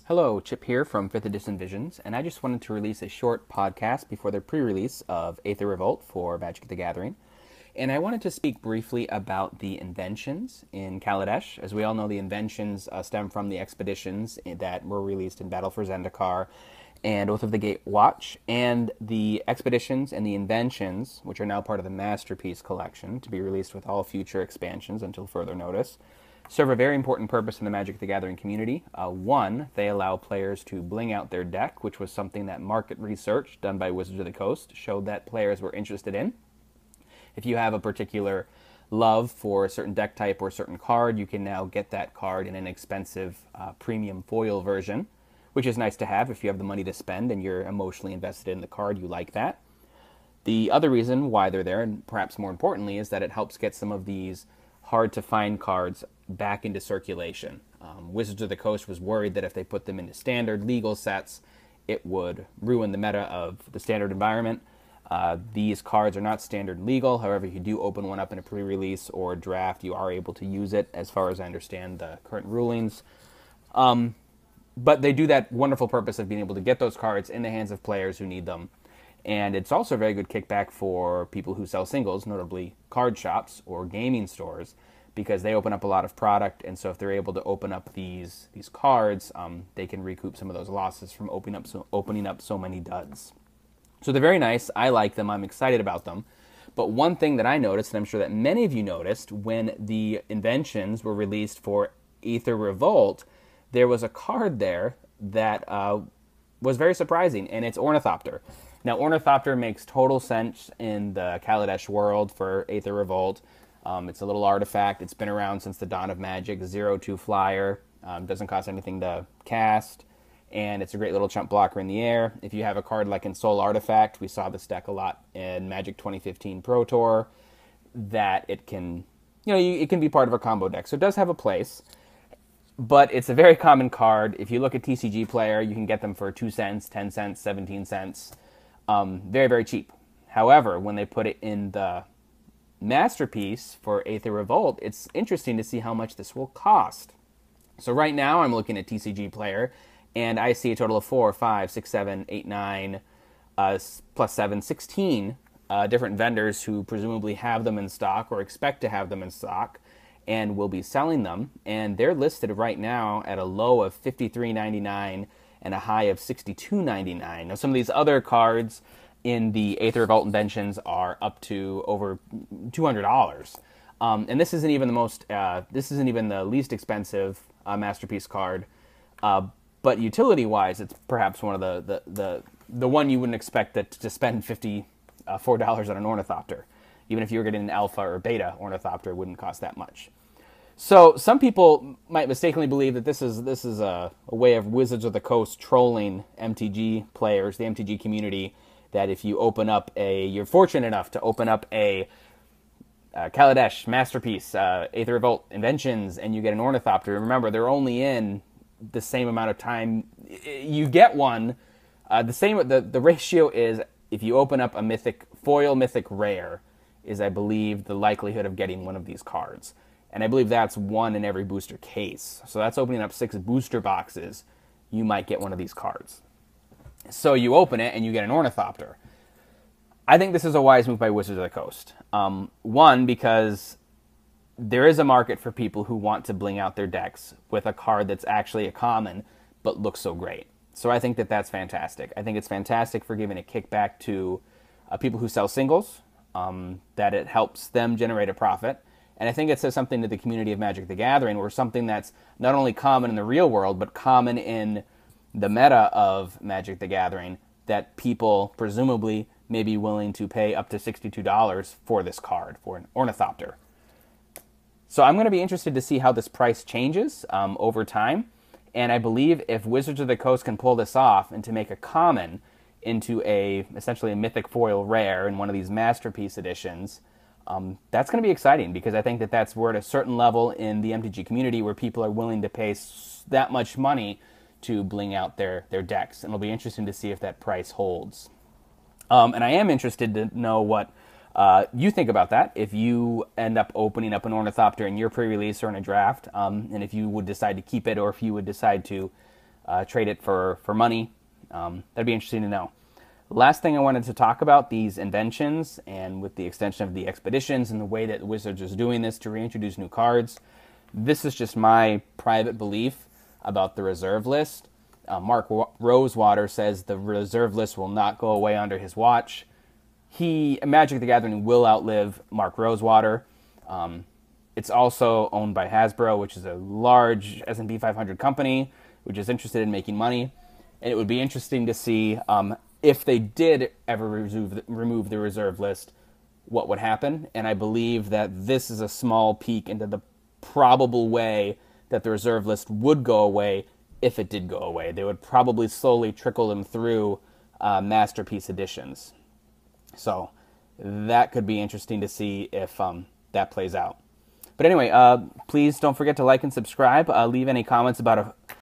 Hello, Chip here from 5th Edition Inventions, and I just wanted to release a short podcast before the pre-release of Aether Revolt for Magic the Gathering. And I wanted to speak briefly about the Inventions in Kaladesh. As we all know, the Inventions stem from the expeditions that were released in Battle for Zendikar and Oath of the Gatewatch. And the expeditions and the Inventions, which are now part of the Masterpiece collection, to be released with all future expansions until further notice, serve a very important purpose in the Magic the Gathering community. One, they allow players to bling out their deck, which was something that market research done by Wizards of the Coast showed that players were interested in. If you have a particular love for a certain deck type or a certain card, you can now get that card in an expensive premium foil version, which is nice to have if you have the money to spend and you're emotionally invested in the card, you like that. The other reason why they're there, and perhaps more importantly, is that it helps get some of these hard-to-find cards back into circulation. Wizards of the Coast was worried that if they put them into standard legal sets, it would ruin the meta of the standard environment. These cards are not standard legal. However, if you do open one up in a pre-release or draft, you are able to use it, as far as I understand the current rulings. But they do that wonderful purpose of being able to get those cards in the hands of players who need them. And it's also a very good kickback for people who sell singles, notably card shops or gaming stores, because they open up a lot of product, and so if they're able to open up these cards, they can recoup some of those losses from opening up so many duds. So they're very nice. I like them. I'm excited about them. But one thing that I noticed, and I'm sure that many of you noticed, when the Inventions were released for Aether Revolt, there was a card there that was very surprising, and it's Ornithopter. Now, Ornithopter makes total sense in the Kaladesh world for Aether Revolt. It's a little artifact. It's been around since the dawn of Magic. 0/2 flyer. Doesn't cost anything to cast. And it's a great little chump blocker in the air. If you have a card like in Soul Artifact, we saw this deck a lot in Magic 2015 Pro Tour, that it can, it can be part of a combo deck. So it does have a place. But it's a very common card. If you look at TCG Player, you can get them for 2 cents, 10 cents, 17 cents. Very, very cheap. However, when they put it in the Masterpiece for Aether Revolt, it's interesting to see how much this will cost. So right now I'm looking at TCG Player, and I see a total of 4, 5, 6, 7, 8, 9, plus 7, 16 different vendors who presumably have them in stock or expect to have them in stock and will be selling them. And they're listed right now at a low of $53.99 and a high of $62.99. Now, some of these other cards in the Aether Revolt Inventions are up to over $200. And this isn't even the least expensive Masterpiece card. But utility-wise, it's perhaps one of the one you wouldn't expect to spend $54 on an Ornithopter. Even if you were getting an Alpha or Beta Ornithopter, it wouldn't cost that much. So some people might mistakenly believe that this is a way of Wizards of the Coast trolling MTG players, the MTG community, that if you you're fortunate enough to open up a Kaladesh Masterpiece, Aether Revolt Inventions, and you get an Ornithopter. Remember, they're only in the same amount of time. You get one. The ratio is, if you open up a mythic rare, is, I believe, the likelihood of getting one of these cards. And I believe that's one in every booster case. So that's opening up 6 booster boxes. You might get one of these cards. So you open it and you get an Ornithopter. I think this is a wise move by Wizards of the Coast. One, because there is a market for people who want to bling out their decks with a card that's actually a common but looks so great. So I think that that's fantastic. I think it's fantastic for giving a kickback to people who sell singles, that it helps them generate a profit. And I think it says something to the community of Magic the Gathering, where something that's not only common in the real world, but common in the meta of Magic the Gathering, that people presumably may be willing to pay up to $62 for this card, for an Ornithopter. So I'm going to be interested to see how this price changes over time. And I believe if Wizards of the Coast can pull this off and to make a common into essentially a mythic foil rare in one of these Masterpiece editions, that's going to be exciting, because I think that we're at a certain level in the MTG community where people are willing to pay that much money to bling out their decks. And it'll be interesting to see if that price holds. And I am interested to know what you think about that, if you end up opening up an Ornithopter in your pre-release or in a draft, and if you would decide to keep it, or if you would decide to trade it for money. That'd be interesting to know. Last thing I wanted to talk about, these inventions, and with the extension of the expeditions and the way that Wizards is doing this to reintroduce new cards. This is just my private belief about the reserve list. Mark Rosewater says the reserve list will not go away under his watch. Magic the Gathering will outlive Mark Rosewater. It's also owned by Hasbro, which is a large S&P 500 company, which is interested in making money. And it would be interesting to see if they did ever remove the reserve list, what would happen. And I believe that this is a small peek into the probable way that the reserve list would go away if it did go away. They would probably slowly trickle them through Masterpiece editions. So that could be interesting to see if that plays out. But anyway, please don't forget to like and subscribe. Leave any comments about